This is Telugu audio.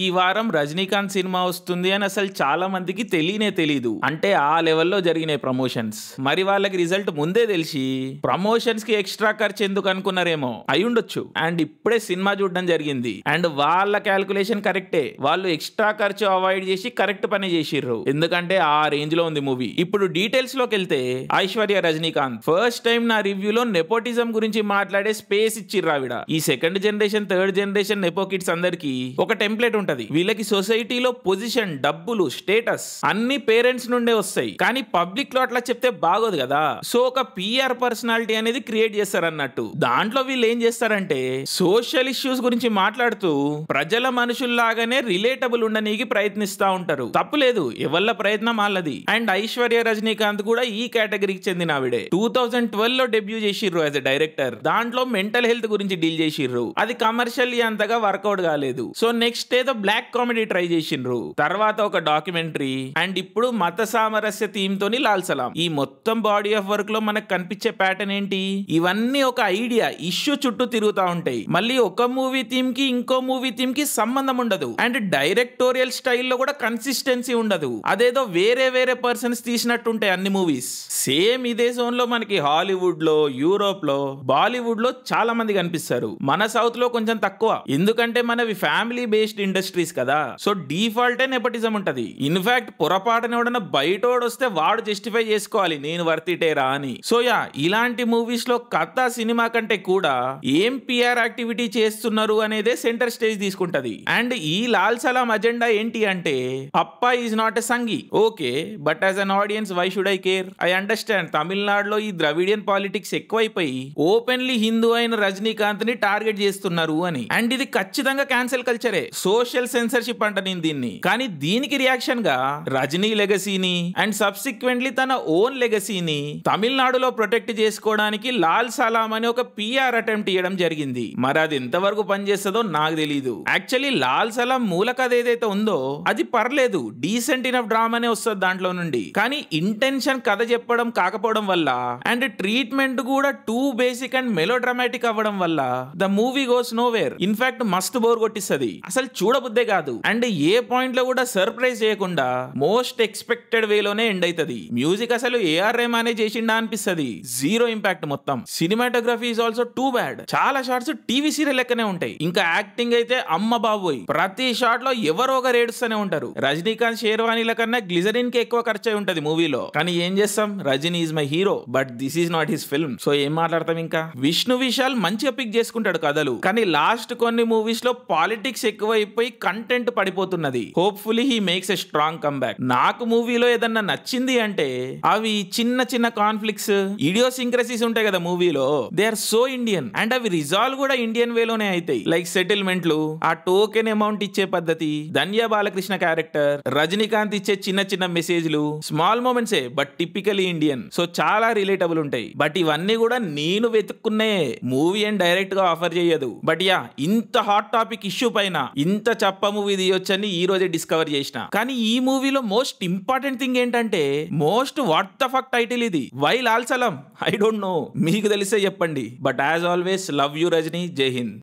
ఈ వారం రజనీకాంత్ సినిమా వస్తుంది అని అసలు చాలా మందికి తెలియనే తెలీదు. అంటే ఆ లెవెల్లో జరిగినాయి ప్రమోషన్స్. మరి వాళ్ళకి రిజల్ట్ ముందే తెలిసి ప్రమోషన్స్ కి ఎక్స్ట్రా ఖర్చు ఎందుకు అనుకున్నారేమో అయి ఉండొచ్చు. అండ్ ఇప్పుడే సినిమా చూడడం జరిగింది. అండ్ వాళ్ళ క్యాల్కులేషన్ కరెక్టే. వాళ్ళు ఎక్స్ట్రా ఖర్చు అవాయిడ్ చేసి కరెక్ట్ పని చేసిర్రు. ఎందుకంటే ఆ రేంజ్ లో ఉంది మూవీ. ఇప్పుడు డీటెయిల్స్ లోకి వెళ్తే ఐశ్వర్య రజనీకాంత్ ఫస్ట్ టైం నా రివ్యూలో నెపోటిజం గురించి మాట్లాడే స్పేస్ ఇచ్చిర్రు ఆవిడ. ఈ second generation third generation nepo kids అందరికి ఒక టెంప్లెట్ ఉంటది. వీళ్ళకి సొసైటీలో పొజిషన్, డబ్బులు, స్టేటస్ అన్ని పేరెంట్స్ నుండే వస్తాయి. కానీ పబ్లిక్ లో అట్లా చెప్తే బాగోదు కదా. సో ఒక పిఆర్ పర్సనాలిటీ అనేది క్రియేట్ చేస్తారు అన్నట్టు. దాంట్లో వీళ్ళు ఏం చేస్తారంటే సోషల్ ఇష్యూస్ గురించి మాట్లాడుతూ ప్రజల మనుషుల్లాగానే రిలేటబుల్ ఉండనీకి ప్రయత్నిస్తా ఉంటారు. తప్పులేదు, ఎవళ్ళ ప్రయత్నం వాళ్ళది. అండ్ ఐశ్వర్య రజనీకాంత్ కూడా ఈ కేటగిరీకి చెందిన ఆవిడే. 2012 లో డెబ్యూ చేసిర్రు యాజ్ ఎ డైరెక్టర్. దాంట్లో మెంటల్ హెల్త్ గురించి డీల్ చేసిర్రు. అది కమర్షియల్లీ అంతగా వర్కౌట్ కాలేదు. సో నెక్స్ట్ ఏదో బ్లాక్ కామెడీ ట్రై చేసిండ్రు. తర్వాత ఒక డాక్యుమెంటరీ. అండ్ ఇప్పుడు మత సామరస్య థీమ్ తోని లాల్ సలాం. ఈ మొత్తం బాడీ ఆఫ్ వర్క్ లో మనకు కనిపించే ప్యాటర్న్ ఏంటి? ఇవన్నీ ఒక ఐడియా, ఇష్యూ చుట్టూ తిరుగుతా ఉంటాయి. మళ్ళీ ఒక మూవీ థీమ్ కి ఇంకో మూవీ థీమ్ కి సంబంధం ఉండదు. అండ్ డైరెక్టోరియల్ స్టైల్లో కూడా కన్సిస్టెన్సీ ఉండదు. అదేదో వేరే వేరే పర్సన్స్ తీసినట్టు ఉంటాయి అన్ని మూవీస్. సేమ్ ఇదే జోన్ లో మనకి హాలీవుడ్ లో, యూరోప్ లో, బాలీవుడ్ లో చాలా మంది కనిపిస్తారు. మన సౌత్ లో కొంచెం తక్కువ. ఎందుకంటే మనవి ఫ్యామిలీ బేస్డ్ ఇండస్ట్రీస్ కదా. సో డిఫాల్టే నెపోటిజం ఉంటది. ఇన్ఫాక్ట్ పొరపాటున ఎవడన్నా బయటోడు వస్తే వాడు జస్టిఫై చేసుకోవాలి నేను వర్తిటేరా అని. సో యా, ఇలాంటి మూవీస్ లో కథ సినిమా కంటే కూడా ఏం పిఆర్ యాక్టివిటీ చేస్తున్నారు అనేదే సెంటర్ స్టేజ్ తీసుకుంటది. అండ్ ఈ లాల్ సలాం అజెండా ఏంటి అంటే papa is not a Sanghi. Okay, but as an audience why should I care? I understand తమిళనాడులో ఈ ద్రవిడియన్ పాలిటిక్స్ ఎక్కువైపోయి ఓపెన్లీ హిందూ అయిన రజనీకాంత్ ని టార్గెట్ చేస్తున్నారు అని. అండ్ ఇది ఖచ్చితంగా క్యాన్సెల్ కల్చరే, సోషల్ సెన్సర్షిప్ అంట నేను దీన్ని. కానీ దీనికి రియాక్షన్ గా రజనీ లెగసీని అండ్ సబ్సిక్వెంట్లీ తన ఓన్ లెగసీని తమిళనాడులో ప్రొటెక్ట్ చేసుకోవడానికి లాల్ సలాం అని ఒక పిఆర్ అటెంప్ట్ చేయడం జరిగింది. మరి అది ఎంతవరకు పనిచేస్తుందో నాకు తెలియదు. యాక్చువల్లీ లాల్ సలాం మూల కథ ఏదైతే ఉందో అది పర్లేదు, డీసెంట్ ఇనఫ్ డ్రామానే వస్తుంది దాంట్లో నుండి. కానీ ఇంటెన్షన్ కథ చెప్పడం కాకపోవడం వల్ల అండ్ ట్రీట్మెంట్ కూడా too basic and melodramatic అవ్వడం వల్ల the movie goes nowhere. In fact మస్తు బోర్ కొట్టిస్తుంది, అసలు చూడబుద్దే కాదు. అండ్ ఏ పాయింట్ లో కూడా సర్ప్రైజ్ చేయకుండా మోస్ట్ ఎక్స్పెక్టెడ్ వేలోనే ఎండ్ అవుతుంది. మ్యూజిక్ అసలు ఏఆర్ రెహమానే చేసిండా అనిపిస్తుంది. జీరో ఇంపాక్ట్ మొత్తం. Cinematography is also too bad. చాలా షార్ట్స్ టీవీ సీరియల్ లెక్కనే ఉంటాయి. ఇంకా యాక్టింగ్ అయితే అమ్మ బాబోయ్, ప్రతి షాట్ లో ఎవరో ఒకరు ఏడుస్తూనే ఉంటారు. రజనీకాంత్ షేర్వానీల కన్నా గ్లిజరిన్ కి ఎక్కువ ఖర్చు అయి ఉంటది మూవీలో. కానీ ఏం చేస్తాం, Rajini is my hero but this is not his film. So ఏం మాట్లాడతాం ఇంకా. విష్ణు విశాల్ మంచిగా పిక్ చేసుకుంటాడు కథలు, కానీ లాస్ట్ కొన్ని మూవీస్ లో పాలిటిక్స్ ఎక్కువైపోయి కంటెంట్ పడిపోతున్నది. Hopefully he makes a strong comeback. నాకు మూవీలో ఏదన్నా నచ్చింది అంటే అవి చిన్న చిన్న కాన్ఫ్లిక్ట్స్, ఇడియోసింక్రసీస్ ఉంటాయి కదా మూవీలో, they are so Indian. And అవి రిజాల్వ్ కూడా ఇండియన్ వేలోనే అవుతాయి. లైక్ సెటిల్మెంట్లు, ఆ టోకెన్ అమౌంట్ ఇచ్చే పద్ధతి, ధన్య బాలకృష్ణ క్యారెక్టర్, రజనీకాంత్ ఇచ్చే చిన్న చిన్న మెసేజ్లు, స్మాల్ మూమెంట్సే బట్ టిపికలీ ఇండియన్. సో చాలా రిలేటబుల్ ఉంటాయి. బట్ ఇవన్నీ కూడా నేను వెతుక్కునే మూవీ అండ్ డైరెక్ట్ గా ఆఫర్ చేయదు. బట్ యా, ఇంత హాట్ టాపిక్ ఇష్యూ పైన ఇంత చప్ప మూవీ తీయొచ్చని ఈ రోజే డిస్కవర్ చేసిన. కానీ ఈ మూవీలో మోస్ట్ ఇంపార్టెంట్ థింగ్ ఏంటంటే most what the fuck title ఇది. Why Lal Salaam? I don't know, మీకు తెలిసే చెప్పండి. But as always love you Rajini. Jai Hind.